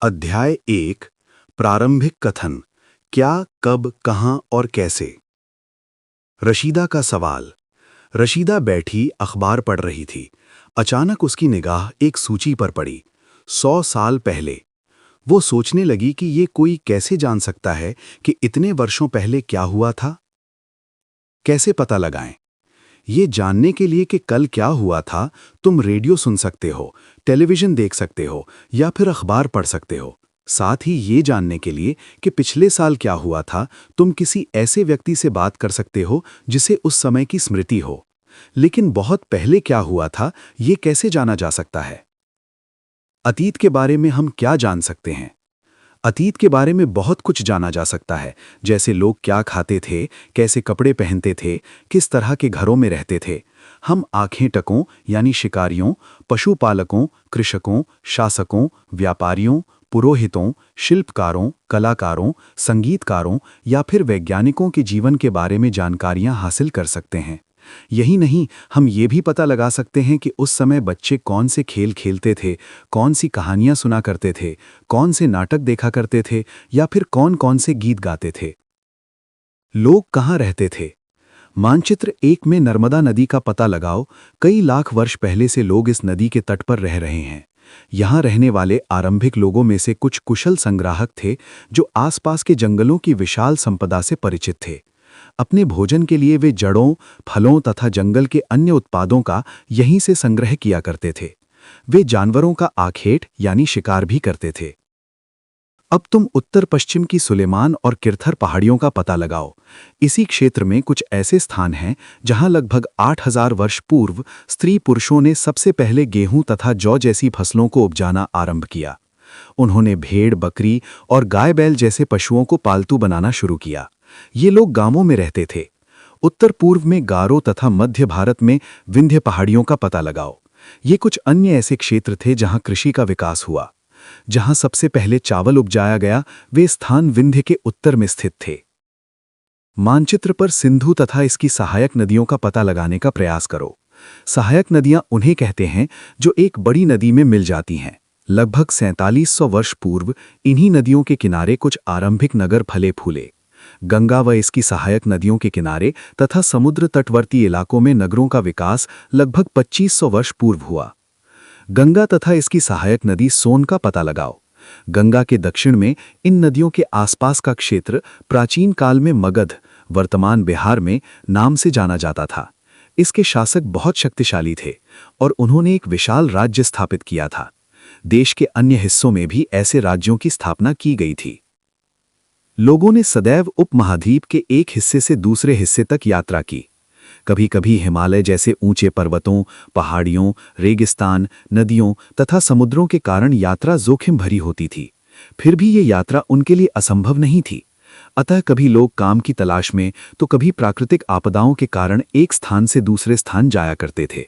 अध्याय 1 प्रारंभिक कथन। क्या, कब, कहां और कैसे। रशीदा का सवाल। रशीदा बैठी अखबार पढ़ रही थी। अचानक उसकी निगाह एक सूची पर पड़ी। 100 साल पहले। वो सोचने लगी कि ये कोई कैसे जान सकता है कि इतने वर्षों पहले क्या हुआ था। कैसे पता लगाएं? ये जानने के लिए कि कल क्या हुआ था, तुम रेडियो सुन सकते हो, टेलीविजन देख सकते हो या फिर अखबार पढ़ सकते हो। साथ ही ये जानने के लिए कि पिछले साल क्या हुआ था, तुम किसी ऐसे व्यक्ति से बात कर सकते हो जिसे उस समय की स्मृति हो। लेकिन बहुत पहले क्या हुआ था, ये कैसे जाना जा सकता है? अतीत के बारे में हम क्या जान सकते हैं? अतीत के बारे में बहुत कुछ जाना जा सकता है, जैसे लोग क्या खाते थे, कैसे कपड़े पहनते थे, किस तरह के घरों में रहते थे। हम आंखें टकों यानी शिकारियों, पशुपालकों, कृषकों, शासकों, व्यापारियों, पुरोहितों, शिल्पकारों, कलाकारों, संगीतकारों या फिर वैज्ञानिकों के जीवन के बारे में जानकारियां हासिल कर सकते हैं। यही नहीं, हम ये भी पता लगा सकते हैं कि उस समय बच्चे कौन से खेल खेलते थे, कौन सी कहानियां सुना करते थे, कौन से नाटक देखा करते थे या फिर कौन कौन से गीत गाते थे। लोग कहाँ रहते थे? मानचित्र 1 में नर्मदा नदी का पता लगाओ। कई लाख वर्ष पहले से लोग इस नदी के तट पर रह रहे हैं। यहाँ रहने वाले आरंभिक लोगों में से कुछ कुशल संग्राहक थे जो आसपास के जंगलों की विशाल संपदा से परिचित थे। अपने भोजन के लिए वे जड़ों, फलों तथा जंगल के अन्य उत्पादों का यहीं से संग्रह किया करते थे। वे जानवरों का आखेट यानी शिकार भी करते थे। अब तुम उत्तर पश्चिम की सुलेमान और किरथर पहाड़ियों का पता लगाओ। इसी क्षेत्र में कुछ ऐसे स्थान हैं जहां लगभग 8000 वर्ष पूर्व स्त्री पुरुषों ने सबसे पहले गेहूं तथा जौ जैसी फसलों को उपजाना आरंभ किया। उन्होंने भेड़, बकरी और गाय बैल जैसे पशुओं को पालतू बनाना शुरू किया। ये लोग गांवों में रहते थे। उत्तर पूर्व में गारो तथा मध्य भारत में विंध्य पहाड़ियों का पता लगाओ। ये कुछ अन्य ऐसे क्षेत्र थे जहां कृषि का विकास हुआ। जहां सबसे पहले चावल उपजाया गया, वे स्थान विंध्य के उत्तर में स्थित थे। मानचित्र पर सिंधु तथा इसकी सहायक नदियों का पता लगाने का प्रयास करो। सहायक नदियां उन्हें कहते हैं जो एक बड़ी नदी में मिल जाती हैं। लगभग 4700 वर्ष पूर्व इन्हीं नदियों के किनारे कुछ आरंभिक नगर फले फूले। गंगा व इसकी सहायक नदियों के किनारे तथा समुद्र तटवर्ती इलाकों में नगरों का विकास लगभग 2500 वर्ष पूर्व हुआ। गंगा तथा इसकी सहायक नदी सोन का पता लगाओ। गंगा के दक्षिण में इन नदियों के आसपास का क्षेत्र प्राचीन काल में मगध, वर्तमान बिहार में, नाम से जाना जाता था। इसके शासक बहुत शक्तिशाली थे और उन्होंने एक विशाल राज्य स्थापित किया था। देश के अन्य हिस्सों में भी ऐसे राज्यों की स्थापना की गई थी। लोगों ने सदैव उपमहाद्वीप के एक हिस्से से दूसरे हिस्से तक यात्रा की। कभी कभी हिमालय जैसे ऊंचे पर्वतों, पहाड़ियों, रेगिस्तान, नदियों तथा समुद्रों के कारण यात्रा जोखिम भरी होती थी। फिर भी ये यात्रा उनके लिए असंभव नहीं थी। अतः कभी लोग काम की तलाश में तो कभी प्राकृतिक आपदाओं के कारण एक स्थान से दूसरे स्थान जाया करते थे।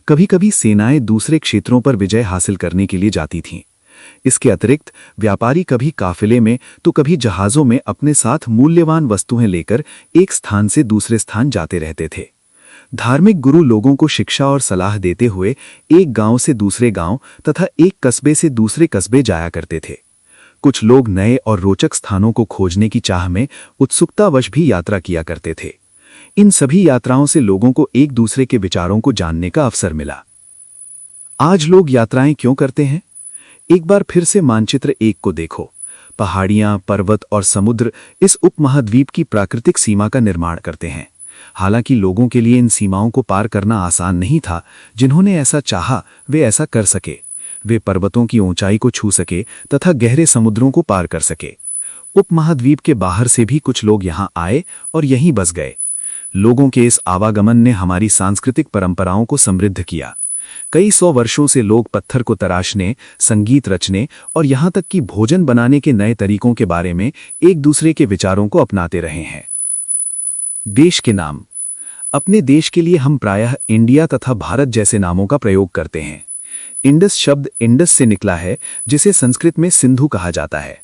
कभी कभी सेनाएं दूसरे क्षेत्रों पर विजय हासिल करने के लिए जाती थीं। इसके अतिरिक्त व्यापारी कभी काफिले में तो कभी जहाजों में अपने साथ मूल्यवान वस्तुएं लेकर एक स्थान से दूसरे स्थान जाते रहते थे। धार्मिक गुरु लोगों को शिक्षा और सलाह देते हुए एक गांव से दूसरे गांव तथा एक कस्बे से दूसरे कस्बे जाया करते थे। कुछ लोग नए और रोचक स्थानों को खोजने की चाह में उत्सुकतावश भी यात्रा किया करते थे। इन सभी यात्राओं से लोगों को एक दूसरे के विचारों को जानने का अवसर मिला। आज लोग यात्राएं क्यों करते हैं? एक बार फिर से मानचित्र 1 को देखो। पहाड़ियां, पर्वत और समुद्र इस उपमहाद्वीप की प्राकृतिक सीमा का निर्माण करते हैं। हालांकि लोगों के लिए इन सीमाओं को पार करना आसान नहीं था। जिन्होंने ऐसा चाहा वे ऐसा कर सके। वे पर्वतों की ऊंचाई को छू सके तथा गहरे समुद्रों को पार कर सके। उपमहाद्वीप के बाहर से भी कुछ लोग यहाँ आए और यहीं बस गए। लोगों के इस आवागमन ने हमारी सांस्कृतिक परंपराओं को समृद्ध किया। कई सौ वर्षों से लोग पत्थर को तराशने, संगीत रचने और यहाँ तक कि भोजन बनाने के नए तरीकों के बारे में एक दूसरे के विचारों को अपनाते रहे हैं। देश के नाम। अपने देश के लिए हम प्रायः इंडिया तथा भारत जैसे नामों का प्रयोग करते हैं। इंडस शब्द इंडस से निकला है, जिसे संस्कृत में सिंधु कहा जाता है।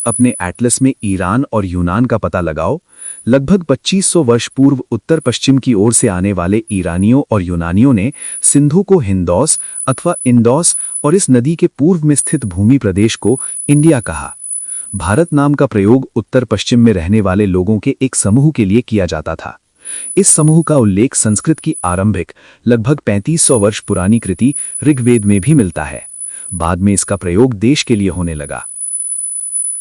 अपने एटलस में ईरान और यूनान का पता लगाओ। लगभग 2500 वर्ष पूर्व उत्तर पश्चिम की ओर से आने वाले ईरानियों और यूनानियों ने सिंधु को हिंदौस अथवा इंदौस और इस नदी के पूर्व में स्थित भूमि प्रदेश को इंडिया कहा। भारत नाम का प्रयोग उत्तर पश्चिम में रहने वाले लोगों के एक समूह के लिए किया जाता था। इस समूह का उल्लेख संस्कृत की आरंभिक लगभग 3500 वर्ष पुरानी कृति ऋग्वेद में भी मिलता है। बाद में इसका प्रयोग देश के लिए होने लगा।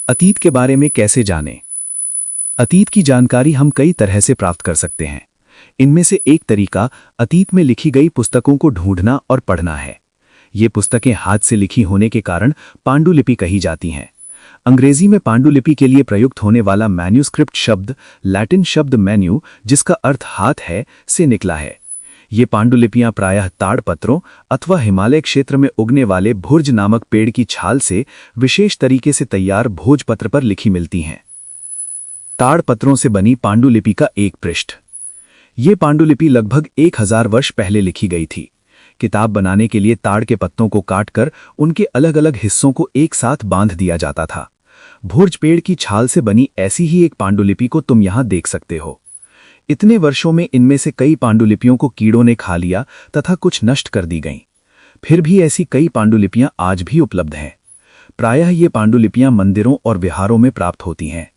अतीत के बारे में कैसे जानें? अतीत की जानकारी हम कई तरह से प्राप्त कर सकते हैं। इनमें से एक तरीका अतीत में लिखी गई पुस्तकों को ढूंढना और पढ़ना है। ये पुस्तकें हाथ से लिखी होने के कारण पांडुलिपि कही जाती हैं। अंग्रेजी में पांडुलिपि के लिए प्रयुक्त होने वाला मैन्यूस्क्रिप्ट शब्द लैटिन शब्द मैन्यू, जिसका अर्थ हाथ है, से निकला है। ये पांडुलिपियां प्रायः ताड़पत्रों अथवा हिमालय क्षेत्र में उगने वाले भुर्ज नामक पेड़ की छाल से विशेष तरीके से तैयार भोजपत्र पर लिखी मिलती हैं। ताड़पत्रों से बनी पांडुलिपि का एक पृष्ठ। ये पांडुलिपि लगभग 1000 वर्ष पहले लिखी गई थी। किताब बनाने के लिए ताड़ के पत्तों को काटकर उनके अलग अलग हिस्सों को एक साथ बांध दिया जाता था। भुर्ज पेड़ की छाल से बनी ऐसी ही एक पांडुलिपि को तुम यहां देख सकते हो। इतने वर्षों में इनमें से कई पांडुलिपियों को कीड़ों ने खा लिया तथा कुछ नष्ट कर दी गईं। फिर भी ऐसी कई पांडुलिपियां आज भी उपलब्ध हैं। प्रायः ये पांडुलिपियां मंदिरों और विहारों में प्राप्त होती हैं।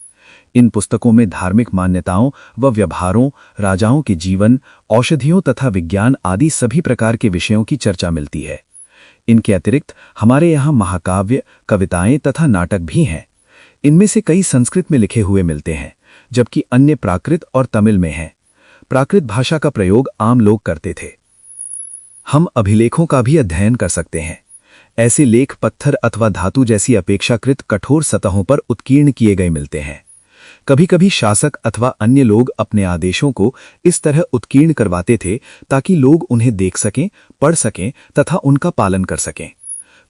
इन पुस्तकों में धार्मिक मान्यताओं व व्यवहारों, राजाओं के जीवन, औषधियों तथा विज्ञान आदि सभी प्रकार के विषयों की चर्चा मिलती है। इनके अतिरिक्त हमारे यहाँ महाकाव्य, कविताएं तथा नाटक भी हैं। इनमें से कई संस्कृत में लिखे हुए मिलते हैं, जबकि अन्य प्राकृत और तमिल में हैं। प्राकृत भाषा का प्रयोग आम लोग करते थे। हम अभिलेखों का भी अध्ययन कर सकते हैं। ऐसे लेख पत्थर अथवा धातु जैसी अपेक्षाकृत कठोर सतहों पर उत्कीर्ण किए गए मिलते हैं। कभी कभी शासक अथवा अन्य लोग अपने आदेशों को इस तरह उत्कीर्ण करवाते थे ताकि लोग उन्हें देख सकें, पढ़ सकें तथा उनका पालन कर सकें।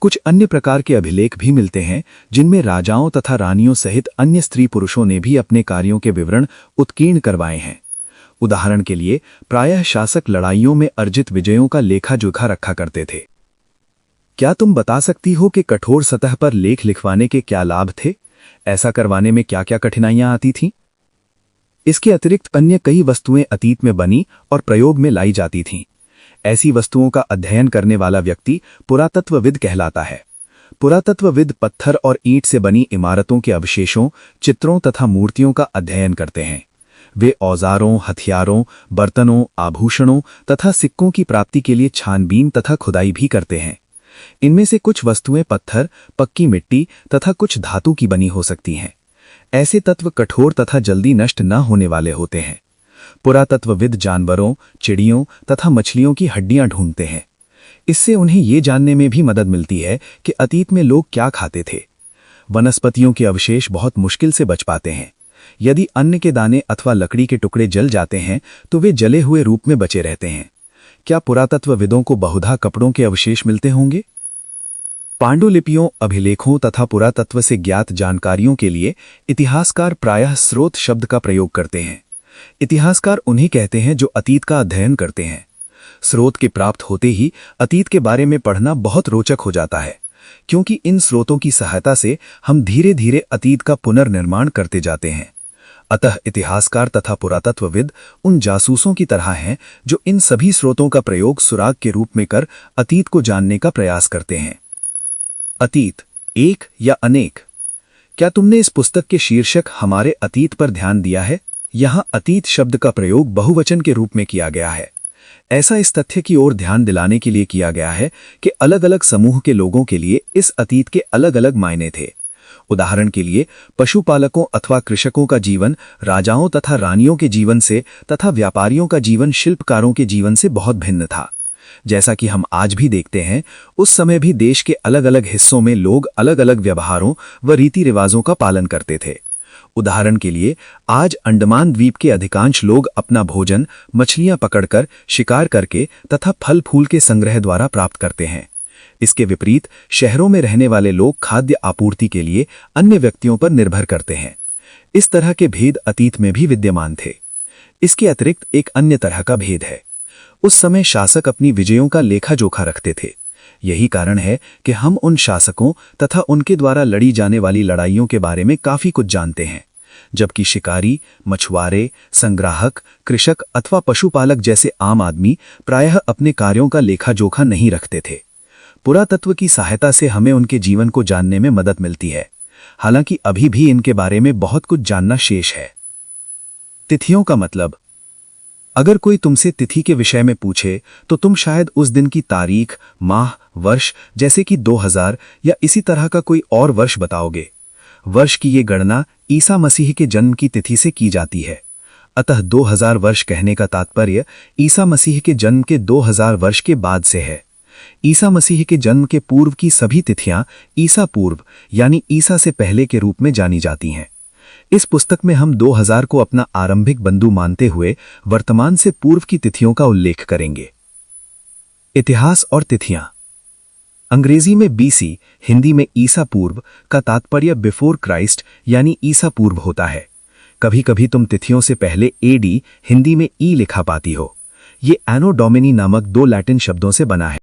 कुछ अन्य प्रकार के अभिलेख भी मिलते हैं जिनमें राजाओं तथा रानियों सहित अन्य स्त्री पुरुषों ने भी अपने कार्यों के विवरण उत्कीर्ण करवाए हैं। उदाहरण के लिए प्रायः शासक लड़ाइयों में अर्जित विजयों का लेखा जोखा रखा करते थे। क्या तुम बता सकती हो कि कठोर सतह पर लेख लिखवाने के क्या लाभ थे? ऐसा करवाने में क्या क्या कठिनाइयां आती थीं? इसके अतिरिक्त अन्य कई वस्तुएं अतीत में बनी और प्रयोग में लाई जाती थीं। ऐसी वस्तुओं का अध्ययन करने वाला व्यक्ति पुरातत्वविद कहलाता है। पुरातत्वविद पत्थर और ईंट से बनी इमारतों के अवशेषों, चित्रों तथा मूर्तियों का अध्ययन करते हैं। वे औजारों, हथियारों, बर्तनों, आभूषणों तथा सिक्कों की प्राप्ति के लिए छानबीन तथा खुदाई भी करते हैं। इनमें से कुछ वस्तुएं पत्थर, पक्की मिट्टी तथा कुछ धातु की बनी हो सकती हैं। ऐसे तत्व कठोर तथा जल्दी नष्ट न होने वाले होते हैं। पुरातत्वविद जानवरों, चिड़ियों तथा मछलियों की हड्डियां ढूंढते हैं। इससे उन्हें ये जानने में भी मदद मिलती है कि अतीत में लोग क्या खाते थे। वनस्पतियों के अवशेष बहुत मुश्किल से बच पाते हैं। यदि अन्न के दाने अथवा लकड़ी के टुकड़े जल जाते हैं तो वे जले हुए रूप में बचे रहते हैं। क्या पुरातत्वविदों को बहुधा कपड़ों के अवशेष मिलते होंगे? पांडुलिपियों, अभिलेखों तथा पुरातत्व से ज्ञात जानकारियों के लिए इतिहासकार प्रायः स्रोत शब्द का प्रयोग करते हैं। इतिहासकार उन्हें कहते हैं जो अतीत का अध्ययन करते हैं। स्रोत के प्राप्त होते ही अतीत के बारे में पढ़ना बहुत रोचक हो जाता है, क्योंकि इन स्रोतों की सहायता से हम धीरे धीरे अतीत का पुनर्निर्माण करते जाते हैं। अतः इतिहासकार तथा पुरातत्वविद उन जासूसों की तरह हैं जो इन सभी स्रोतों का प्रयोग सुराग के रूप में कर अतीत को जानने का प्रयास करते हैं। अतीत, एक या अनेक? क्या तुमने इस पुस्तक के शीर्षक हमारे अतीत पर ध्यान दिया है? यहाँ अतीत शब्द का प्रयोग बहुवचन के रूप में किया गया है। ऐसा इस तथ्य की ओर ध्यान दिलाने के लिए किया गया है कि अलग अलग समूह के लोगों के लिए इस अतीत के अलग अलग मायने थे। उदाहरण के लिए पशुपालकों अथवा कृषकों का जीवन राजाओं तथा रानियों के जीवन से तथा व्यापारियों का जीवन शिल्पकारों के जीवन से बहुत भिन्न था। जैसा कि हम आज भी देखते हैं, उस समय भी देश के अलग अलग हिस्सों में लोग अलग अलग व्यवहारों व रीति रिवाजों का पालन करते थे। उदाहरण के लिए आज अंडमान द्वीप के अधिकांश लोग अपना भोजन मछलियां पकड़कर, शिकार करके तथा फल फूल के संग्रह द्वारा प्राप्त करते हैं। इसके विपरीत शहरों में रहने वाले लोग खाद्य आपूर्ति के लिए अन्य व्यक्तियों पर निर्भर करते हैं। इस तरह के भेद अतीत में भी विद्यमान थे। इसके अतिरिक्त एक अन्य तरह का भेद है। उस समय शासक अपनी विजयों का लेखा जोखा रखते थे। यही कारण है कि हम उन शासकों तथा उनके द्वारा लड़ी जाने वाली लड़ाइयों के बारे में काफी कुछ जानते हैं, जबकि शिकारी, मछुआरे, संग्राहक, कृषक अथवा पशुपालक जैसे आम आदमी प्रायः अपने कार्यों का लेखा जोखा नहीं रखते थे। पुरातत्व की सहायता से हमें उनके जीवन को जानने में मदद मिलती है, हालांकि अभी भी इनके बारे में बहुत कुछ जानना शेष है। तिथियों का मतलब। अगर कोई तुमसे तिथि के विषय में पूछे तो तुम शायद उस दिन की तारीख, माह, वर्ष जैसे कि 2000 या इसी तरह का कोई और वर्ष बताओगे। वर्ष की ये गणना ईसा मसीह के जन्म की तिथि से की जाती है, अतः 2000 वर्ष कहने का तात्पर्य ईसा मसीह के जन्म के 2000 वर्ष के बाद से है। ईसा मसीह के जन्म के पूर्व की सभी तिथियां ईसा पूर्व यानी ईसा से पहले के रूप में जानी जाती हैं। इस पुस्तक में हम 2000 को अपना आरंभिक बिंदु मानते हुए वर्तमान से पूर्व की तिथियों का उल्लेख करेंगे। इतिहास और तिथियां। अंग्रेजी में बीसी, हिंदी में ईसा पूर्व का तात्पर्य बिफोर क्राइस्ट यानी ईसा पूर्व होता है। कभी कभी तुम तिथियों से पहले एडी, हिंदी में ई लिखा पाती हो। ये एनो डोमिनी नामक 2 लैटिन शब्दों से बना है।